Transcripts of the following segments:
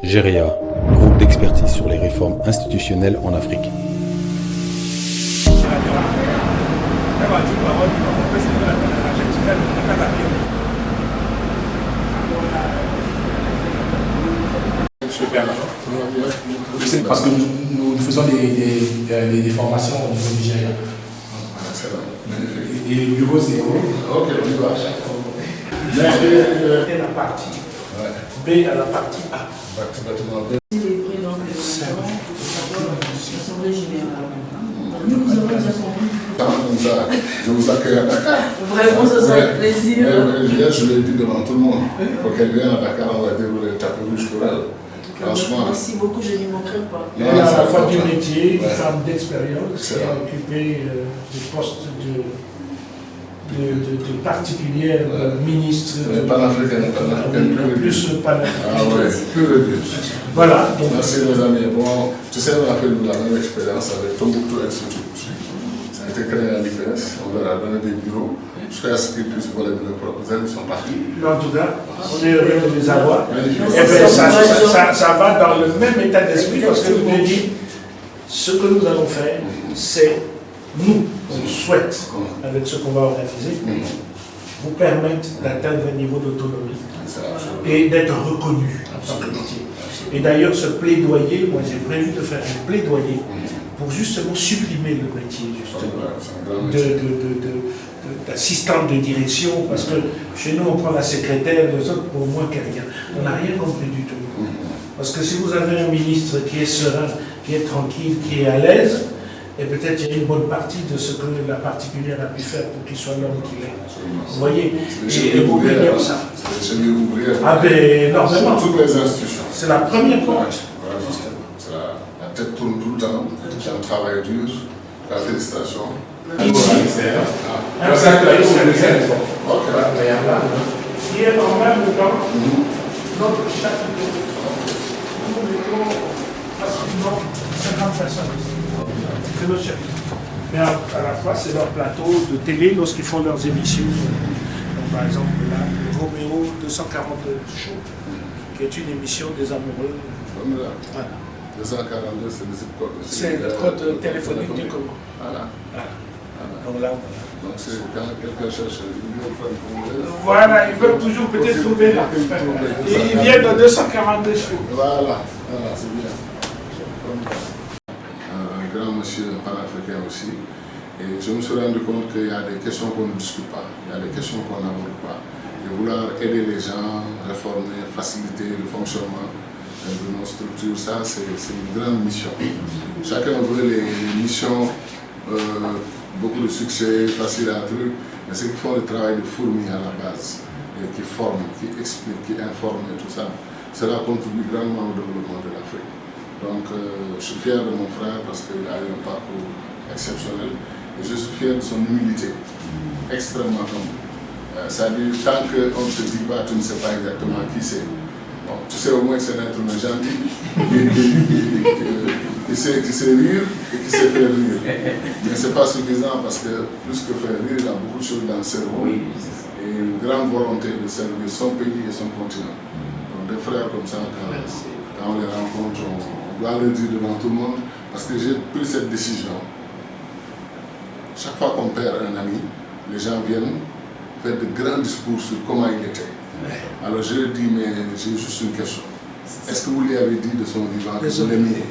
GEREA, groupe d'expertise sur les réformes institutionnelles en Afrique. Parce que nous faisons des formations au niveau nigérien. Et le bureau, c'est ok, on y va à chaque fois. Et la partie B à la partie A. Nous avons déjà compris. Je vous accueille à Dakar. Vraiment, ça sera un plaisir. Je l'ai dit devant tout le monde. Pour qu'elle vienne à Dakar, on va dérouler le tapis rouge pour elle. Franchement. Merci beaucoup, je n'y manquerai pas. Elle est à la fois du métier, une femme d'expérience, qui a occupé des postes de particulière ministre. Panafricaine, plus panafricaine. Ah ouais, que le dire. Voilà. Merci mes amis. Bon, tu sais, on a fait la même expérience avec Tombouctou Institute. Ça a été créé à l'IPS, on leur a donné des bureaux. Jusqu'à ce qu'ils puissent voler de leurs propres ailes, ils sont partis. En tout cas, on est heureux de les avoir. Et bien, ça va dans le même état d'esprit parce que je vous ai dit, ce que nous allons faire, c'est nous, on souhaite, avec ce qu'on va organiser, vous permettre d'atteindre un niveau d'autonomie et d'être reconnu en tant que métier. Et d'ailleurs, ce plaidoyer, moi j'ai prévu de faire un plaidoyer pour justement supprimer le métier d'assistante de direction, parce que chez nous on prend la secrétaire, les autres pour moins que rien. On n'a rien compris du tout. Parce que si vous avez un ministre qui est serein, qui est tranquille, qui est à l'aise, et peut-être il y a une bonne partie de ce que la particulière a pu faire pour qu'il soit l'homme qu'il est. Vous voyez, et vous voyez ça. Ah ben, énormément. Toutes les institutions. C'est la première porte. La tête tourne tout le temps. J'ai un travail dur. La félicitation. Hier, en même temps, notre chapiteau, nous mettons facilement 50 personnes ici. C'est notre chapiteau. Mais à la fois, c'est leur plateau de télé lorsqu'ils font leurs émissions. Donc, par exemple, là, Roméo 242 Show, qui est une émission des amoureux. Voilà. 242, c'est le zip code. C'est le code téléphonique du commun. Voilà. Donc là, donc c'est quand quelqu'un cherche une femme congolaise. Voilà, ils veulent toujours peut-être trouver là. Ils viennent de 242 chevaux. Voilà, c'est bien. Un grand monsieur panafricain aussi. Et je me suis rendu compte qu'il y a des questions qu'on ne discute pas, il y a des questions qu'on n'aborde pas. Et vouloir aider les gens, réformer, faciliter le fonctionnement de nos structures, ça c'est une grande mission. Chacun veut les missions, beaucoup de succès, facile à truc, mais ceux qui font le travail de fourmi à la base, et qui forment, qui expliquent, qui informent et tout ça, cela contribue grandement au développement de l'Afrique. Donc je suis fier de mon frère parce qu'il a eu un parcours exceptionnel et je suis fier de son humilité, extrêmement humble. C'est-à-dire, tant qu'on ne te dit pas, tu ne sais pas exactement qui c'est. Bon, tu sais au moins que c'est un être gentil, qui sait rire et qui sait faire rire. Mais ce n'est pas suffisant parce que plus que faire rire, il y a beaucoup de choses dans le cerveau et une grande volonté de servir son pays et son continent. Donc des frères comme ça, quand on les rencontre, on doit le dire devant tout le monde parce que j'ai pris cette décision. Chaque fois qu'on perd un ami, les gens viennent faire de grands discours sur comment il était. Alors je lui dis, mais j'ai juste une question. Est-ce que vous lui avez dit de son vivant que je l'aimais?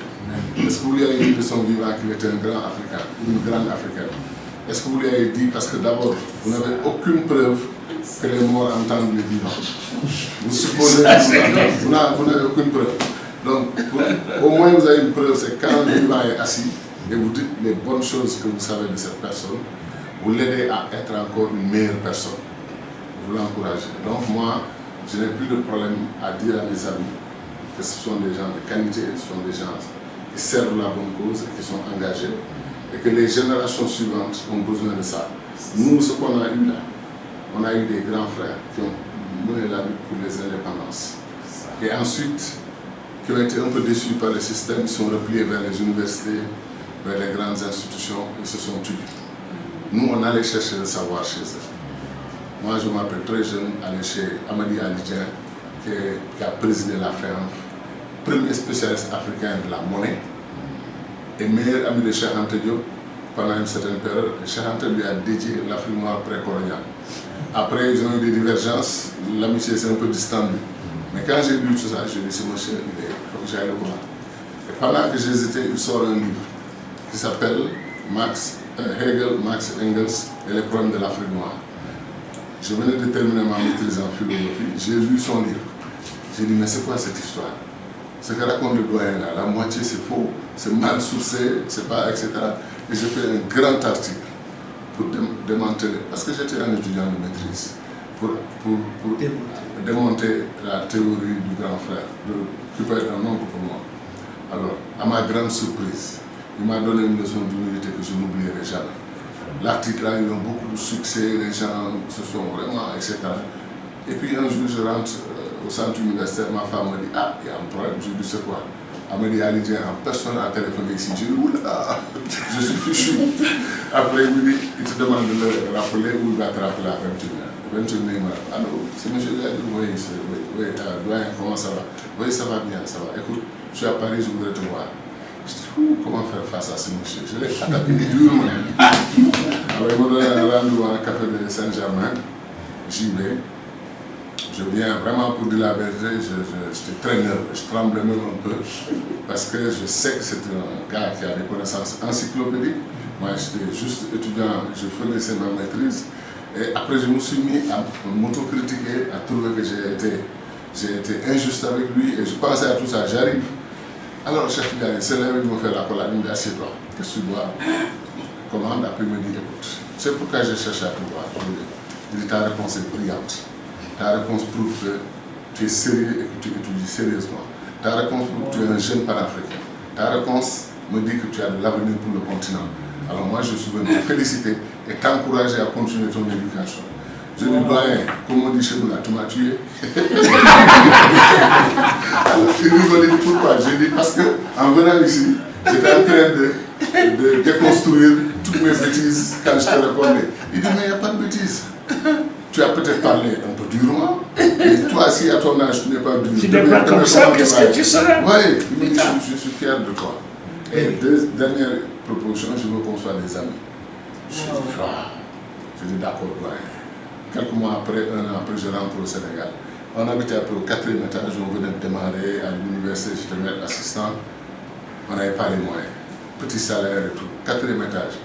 Est-ce que vous lui avez dit de son vivant qu'il était un grand Africain, une grande Africaine? Est-ce que vous lui avez dit, parce que d'abord, vous n'avez aucune preuve que les morts entendent les vivants. Vous supposez que vous n'avez aucune preuve. Donc, au moins vous avez une preuve, c'est quand le vivant est assis et vous dites les bonnes choses que vous savez de cette personne, vous l'aidez à être encore une meilleure personne. Vous l'encouragez. Donc moi, je n'ai plus de problème à dire à mes amis que ce sont des gens de qualité, ce sont des gens qui servent la bonne cause et qui sont engagés et que les générations suivantes ont besoin de ça. Nous, ce qu'on a eu là, on a eu des grands frères qui ont mené la lutte pour les indépendances. Et ensuite, qui ont été un peu déçus par le système, ils sont repliés vers les universités, vers les grandes institutions, ils se sont tués. Nous, on allait chercher le savoir chez eux. Moi, je m'appelle très jeune, allé chez Amadi Alidien, qui a présidé la ferme, premier spécialiste africain de la monnaie, et meilleur ami de Cheikh Anta Diop. Pendant une certaine période, Cheikh Anta lui a dédié l'Afrique noire précoloniale. Après, ils ont eu des divergences, l'amitié s'est un peu distendue. Mais quand j'ai lu tout ça, j'ai dit, c'est monsieur, il faut que j'aille le voir. Et pendant que j'hésitais, il sort un livre qui s'appelle Hegel, Marx, Engels et les problèmes de l'Afrique noire. Je venais de terminer ma maîtrise en philosophie, j'ai lu son livre. J'ai dit, mais c'est quoi cette histoire? Ce que raconte le doyen là, la moitié c'est faux, c'est mal sourcé, c'est pas, etc. Et j'ai fait un grand article pour démanteler, parce que j'étais un étudiant de maîtrise, pour démonter la théorie du grand frère, qui peut être un oncle pour moi. Alors, à ma grande surprise, il m'a donné une leçon d'humilité que je n'oublierai jamais. L'article a eu beaucoup de succès, les gens se sont vraiment, etc. Et puis un jour, je rentre au centre universitaire, ma femme me dit, ah, il y a un problème, je dis, c'est quoi? Amadi Alidien en personne a téléphoné ici. J'ai dit, oula, je suis fichu. Après, il me dit, il te demande de le rappeler ou il va te rappeler à 21h. 21h, il m'a dit, ah non, c'est monsieur Gadi, oui, doyen, comment ça va? Oui, ça va bien, ça va. Écoute, je suis à Paris, je voudrais te voir. Je dis, comment faire face à ce monsieur? Je l'ai attaqué durement. Alors, il m'a donné un rendez-vous à un café de Saint-Germain. J'y vais. Je viens vraiment pour dire la vérité, j'étais très nerveux, je tremblais même un peu, parce que je sais que c'est un gars qui a des connaissances encyclopédiques. Moi, j'étais juste étudiant, je faisais ma maîtrise. Et après, je me suis mis à m'autocritiquer, à trouver que j'ai été injuste avec lui, et je pensais à tout ça, j'arrive. Alors, le chef Gary s'est levé, il me fait la collade, il me dit, assieds-toi, qu'est-ce que tu dois? Commande, après il me dit, écoute, c'est pourquoi j'ai cherché à te voir. Il dit, ta réponse est brillante. Ta réponse prouve que tu es sérieux et que tu étudies sérieusement. Ta réponse prouve que tu es un jeune panafricain. Ta réponse me dit que tu as de l'avenir pour le continent. Alors moi, je suis venu te féliciter et t'encourager à continuer ton éducation. Je dis, doyen, comme on dit chez nous là, tu m'as tué. Alors, il rigolait, pourquoi? J'ai dit, parce qu'en venant ici, j'étais en train de déconstruire toutes mes bêtises quand je te répondais. Il dit, mais il n'y a pas de bêtises. Tu as peut-être parlé un peu durement, mais toi, si à ton âge, tu n'es pas dur. Tu n'es pas comme ça, qu'est-ce que tu seras? Oui, il me dit, je suis fier de toi. Et dernière proposition, je veux qu'on soit des amis. Je dis, d'accord, doyen. Quelques mois après, un an après, je rentre au Sénégal. On habitait après au 4e étage, on venait de démarrer à l'université, j'étais maître assistant. On n'avait pas les moyens. Petit salaire et tout. 4e étage.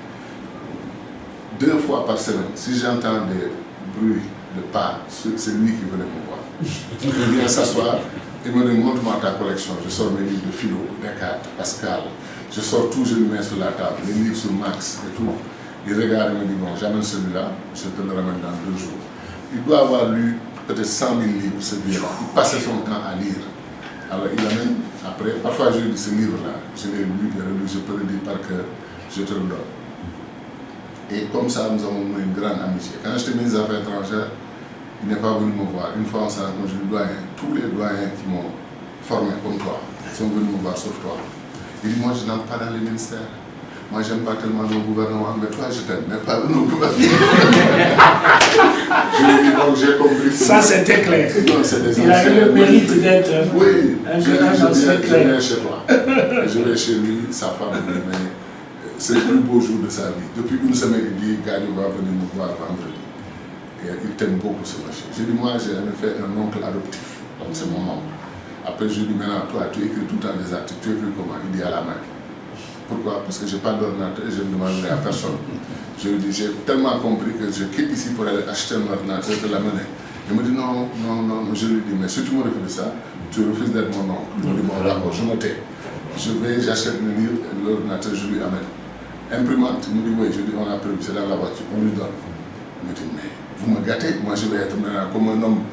2 fois par semaine, si j'entends des bruits de pas, c'est lui qui venait me voir. Il vient s'asseoir, il me dit, montre-moi ta collection. Je sors mes livres de philo, Descartes, Pascal. Je sors tout, je le mets sur la table, les livres sur Marx et tout. Il regarde et me dit, bon, j'amène celui-là, je te le ramène dans 2 jours. Il doit avoir lu peut-être 100 000 livres, ce livre-là. Il passait son temps à lire. Alors il amène, après, parfois je lui dis, ce livre-là, je l'ai lu, je peux le dire par cœur, je te le donne. Et comme ça, nous avons eu une grande amitié. Quand j'étais ministre des Affaires étrangères, il n'est pas venu me voir. Une fois, on s'est rencontré, je lui dis, doyen, tous les doyens qui m'ont formé comme toi sont venus me voir, sauf toi. Il dit, moi, je n'entre pas dans les ministères. Moi, j'aime pas tellement nos gouvernements, mais toi, je t'aime, mais pas nos gouvernements. Je lui dis, donc, j'ai compris. Ça, c'était clair. Non, c'est des il a eu le mérite d'être un jeune homme assez clair. Je viens chez toi. Je vais chez lui, sa femme me dit, mais c'est le plus beau jour de sa vie. Depuis une semaine, il dit, Gadi va venir me voir vendredi. Et il t'aime beaucoup, ce monsieur. J'ai dit, moi, j'ai fait un oncle adoptif. Donc, c'est mon oncle. Après, je lui dis, maintenant, toi, tu écris tout le temps des articles. Tu écris comment? Il dit, à la main. Pourquoi? Parce que je n'ai pas d'ordinateur et je ne demanderai à personne. Je lui dis, j'ai tellement compris que je quitte ici pour aller acheter un ordinateur et te l'amener. Il me dit, non, non, non. Je lui dis, mais si tu me refuses ça, tu refuses d'être mon oncle. Je me dis, bon, d'accord, je me tais. Je vais, j'achète le livre, l'ordinateur, je lui amène. Imprimante, il me dit, oui, je dis, on a prévu, c'est dans la voiture, on lui donne. Il me dit, mais vous me gâtez, moi je vais être maintenant comme un homme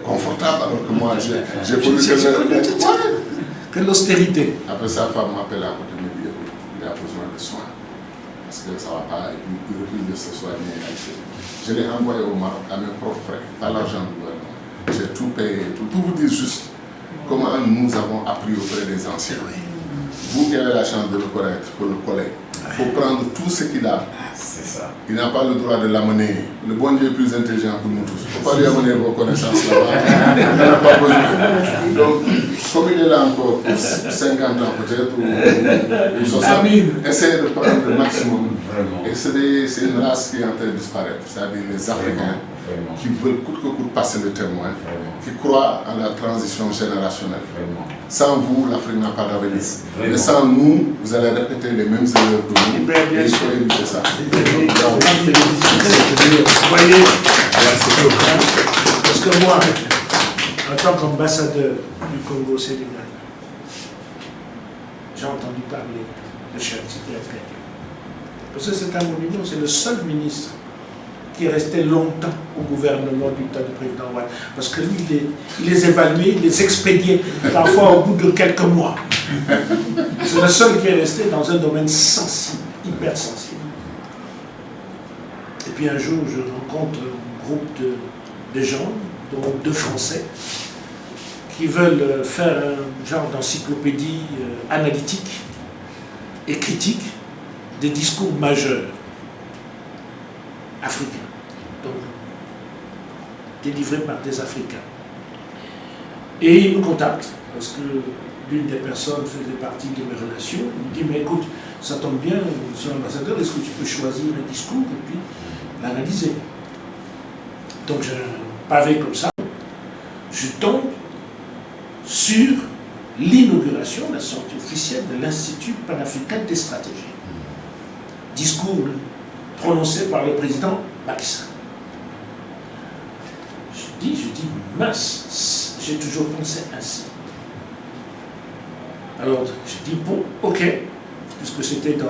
confortable, alors que moi j'ai connu que l'austérité. Après sa femme m'appelle à côté, me dit, il a besoin de soins, parce que ça ne va pas, et puis il refuse de se soigner. Je l'ai envoyé au Maroc à mes propres frais, pas l'argent du gouvernement. J'ai tout payé, tout. Pour vous dire juste comment nous avons appris auprès des anciens. vous qui avez la chance de le connaître, il faut le coller. Il faut prendre tout ce qu'il a. C'est ça. Il n'a pas le droit de l'amener. Le bon Dieu est plus intelligent que nous tous. Il ne faut pas lui amener vos connaissances là-bas. Il n'en a pas besoin. Donc, comme il est là encore pour 50 ans peut-être, ou 60, essayez de prendre le maximum. Vraiment. Et c'est une race qui est en train de disparaître. C'est-à-dire les Africains qui veulent coûte que coûte passer le témoin, qui croient à la transition générationnelle. Sans vous, l'Afrique n'a pas d'avenir. Mais sans nous, vous allez répéter les mêmes erreurs que nous. Et il faut éviter ça. Vous voyez, parce que moi, en tant qu'ambassadeur du Congo-Sénégal, j'ai entendu parler de Cheikh Tidiane Gadio. Parce que c'est un monument, c'est le seul ministre qui est resté longtemps au gouvernement du temps du président Ouad. Parce que lui, il les évaluait, il les expédiait, parfois au bout de quelques mois. C'est le seul qui est resté dans un domaine sensible, hyper sensible. Et puis un jour, je rencontre un groupe de gens, dont 2 Français, qui veulent faire un genre d'encyclopédie analytique et critique des discours majeurs africains, donc délivrés par des Africains. Et ils me contactent, parce que l'une des personnes faisait partie de mes relations. Il me dit, mais écoute, ça tombe bien, monsieur l'ambassadeur, est-ce que tu peux choisir un discours et puis l'analyser? Donc j'ai un pavé comme ça, je tombe sur l'inauguration, la sortie officielle de l'Institut panafricain des stratégies. Discours prononcé par le président Macky Sall. Je dis, mince, j'ai toujours pensé ainsi. Alors, je dis, bon, ok, puisque c'était dans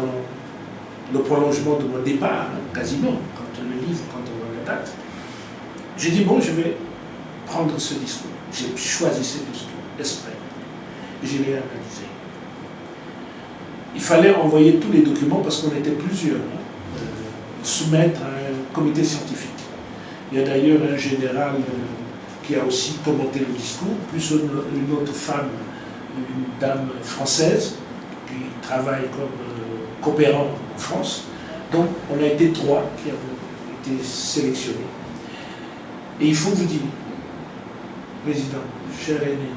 le prolongement de mon départ, quasiment, quand on le livre, quand on voit la date, j'ai dit, bon, je vais prendre ce discours. J'ai choisi ce discours, exprès. Je l'ai analysé. Il fallait envoyer tous les documents parce qu'on était plusieurs, soumettre à un comité scientifique. Il y a d'ailleurs un général qui a aussi commenté le discours, plus une autre femme, une dame française, qui travaille comme coopérant en France. Donc on a été 3 qui avons été sélectionnés. Et il faut vous dire, Président, cher aîné,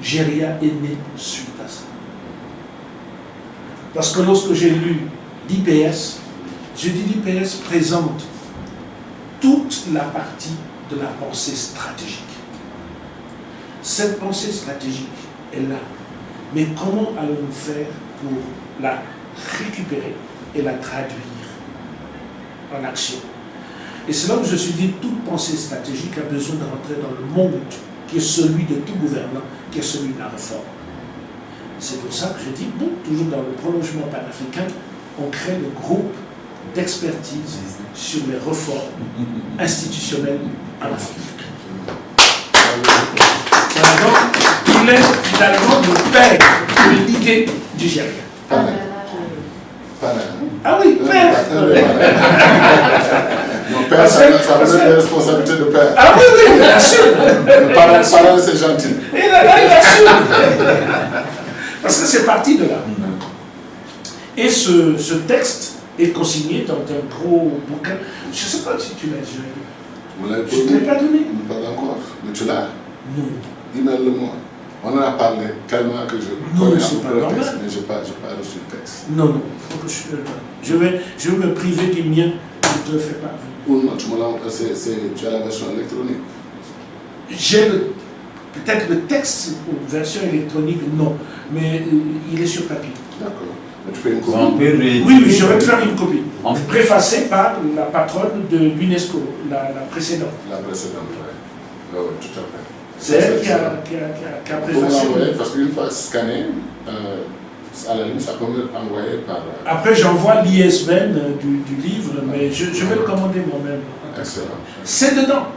Géria est né suite à ça. Parce que lorsque j'ai lu l'IPS, je dis l'IPS présente toute la partie de la pensée stratégique. Cette pensée stratégique est là. Mais comment allons-nous faire pour la récupérer et la traduire en action? Et c'est là où je me suis dit, toute pensée stratégique a besoin de rentrer dans le monde qui est celui de tout gouvernant, qui est celui de la réforme. C'est pour ça que je dis, bon, toujours dans le prolongement panafricain, on crée le groupe d'expertise sur les réformes institutionnelles en Afrique. Donc, il est finalement le père de l'idée du Géria. Ah oui, père. Mon père, ça veut dire des responsabilités de père. Ah oui, oui, bien sûr. Le parent, c'est gentil. Et là, il assure. Parce que c'est parti de là. Et ce texte est consigné dans un gros bouquin. Je ne sais pas si tu l'as déjà lu. Vous l'avez Je ne l'ai pas donné. Pas encore. Mais tu l'as. Non. Email-le-moi. On en a parlé tellement que je Non, connais c'est un pas peu le normal. texte, mais je n'ai pas reçu le texte. Non, non. Faut que je vais me priver du mien. Je ne te le fais pas. Ou non, tu as la version électronique. J'ai peut-être le texte ou version électronique, non. Mais il est sur papier. D'accord. Mais tu fais une On copie. peut rééditer. Oui, oui, je vais te faire une copie. En- Préfacée par la patronne de l'UNESCO, la précédente. La précédente, oui. Oui, tout à fait. C'est elle qui a Vous préfacé. l'envoyez, parce qu'une fois scanné, à la limite, ça peut être envoyé par... Après, j'envoie l'ISBN du livre, mais je vais le commander moi-même. Excellent. C'est dedans.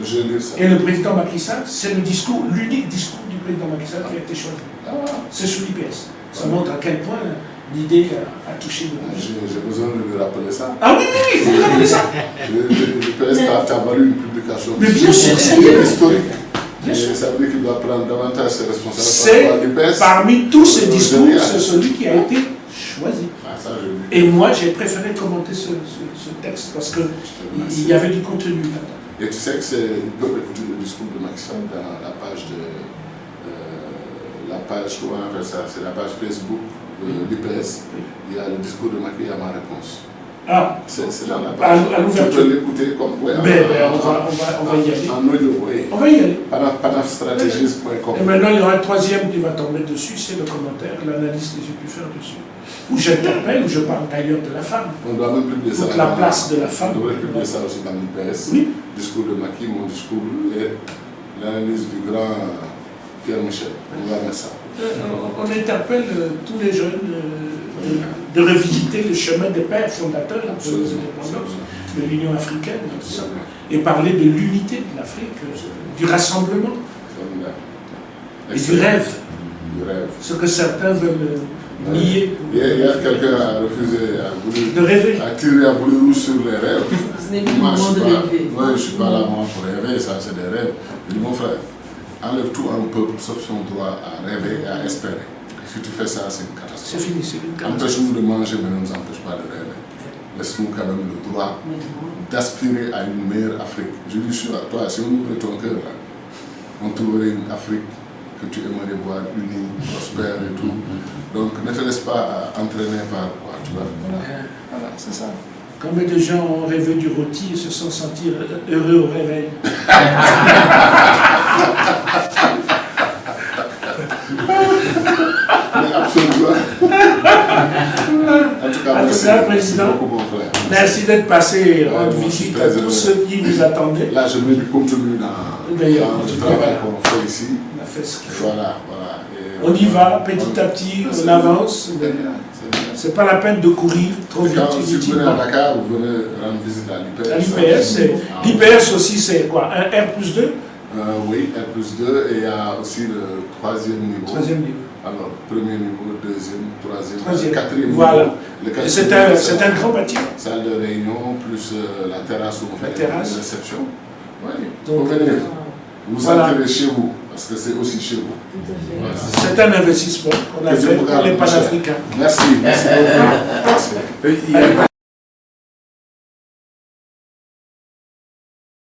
Je vais lire ça. Et le président Macky Sall, c'est le discours, l'unique discours du président Macky Sall qui a été choisi. Ah, C'est sur l'IPS. Ça montre à quel point l'idée a touché le monde. j'ai besoin de lui rappeler ça. Ah oui, oui, oui, il faut rappeler ça. Le PS t'a valu une publication. Mais bien sûr, c'est bien. historique. Bien sûr. Ça veut dire qu'il doit prendre davantage ses responsabilités. C'est parmi tous ces discours, c'est celui qui a été choisi. Ah, ça, je dis. Et moi, j'ai préféré commenter ce texte parce qu'il y avait du contenu là-dedans. Et tu sais que ils peuvent écouter le discours de Macky Sall dans la page comment on appelle ça, c'est la page Facebook de l'IPS. Il y a le discours de Macky, il y a ma réponse. Ah, c'est dans la page. à l'ouverture. Tu peux l'écouter comme. Ouais, on va y aller. En audio, oui. On va y aller. Panafstrategist.com. Et maintenant, il y aura un troisième qui va tomber dessus, c'est le commentaire, l'analyse que j'ai pu faire dessus. Où j'interpelle, où je parle d'ailleurs de la femme. On doit même publier ça. Toute la place de la femme. On devrait publier ça aussi dans l'IPS. Oui. Discours de Macky, mon discours et l'analyse du grand Pierre Michel. On va mettre ça. On interpelle tous les jeunes de revisiter le chemin des pères fondateurs de l'indépendance, de l'Union africaine, tout ça, et parler de l'unité de l'Afrique, du rassemblement et du rêve. Ce que certains veulent nier. Hier, quelqu'un a refusé de rêver. À tirer à boulet rouge sur les rêves. Ce n'est plus le moment de rêver. Moi, je ne suis pas là moi, pour rêver, ça c'est des rêves. Je dis, mon frère, enlève tout un peuple sauf son droit à rêver et à espérer. Si tu fais ça, c'est une catastrophe. C'est fini, c'est une catastrophe. Empêche-nous de manger, mais ne nous empêche pas de rêver. Laisse-nous quand même le droit d'aspirer à une meilleure Afrique. Je dis à toi, si on ouvre ton cœur, là, on trouverait une Afrique que tu aimerais voir unie, prospère et tout. Donc ne te laisse pas entraîner par quoi, tu vois. Voilà, c'est ça. Combien de gens ont rêvé du rôti et se sont sentis heureux au réveil? Absolument. En tout cas, merci, Président, beaucoup, mon frère. Merci d'être passé rendre visite à tous ceux qui vous attendaient. Là, je mets du contenu dans le travail qu'on fait ici. On a fait ce qu'il faut. Voilà. Et on y va petit à petit, on avance. C'est pas la peine de courir trop vite. Quand si vous venez à Dakar, vous venez rendre visite à l'IPS. L'IPS aussi, c'est quoi? Un R+2? Oui, R+2, et il y a aussi le troisième niveau. Alors, premier niveau, deuxième, troisième, quatrième voilà. niveau. C'est un grand bâtiment. Salle de réunion, plus la terrasse où on fait la réception. Oui, donc vous entrez chez vous, parce que c'est aussi chez vous. Voilà. C'est un investissement qu'on a fait pour les panafricains. Merci. Merci.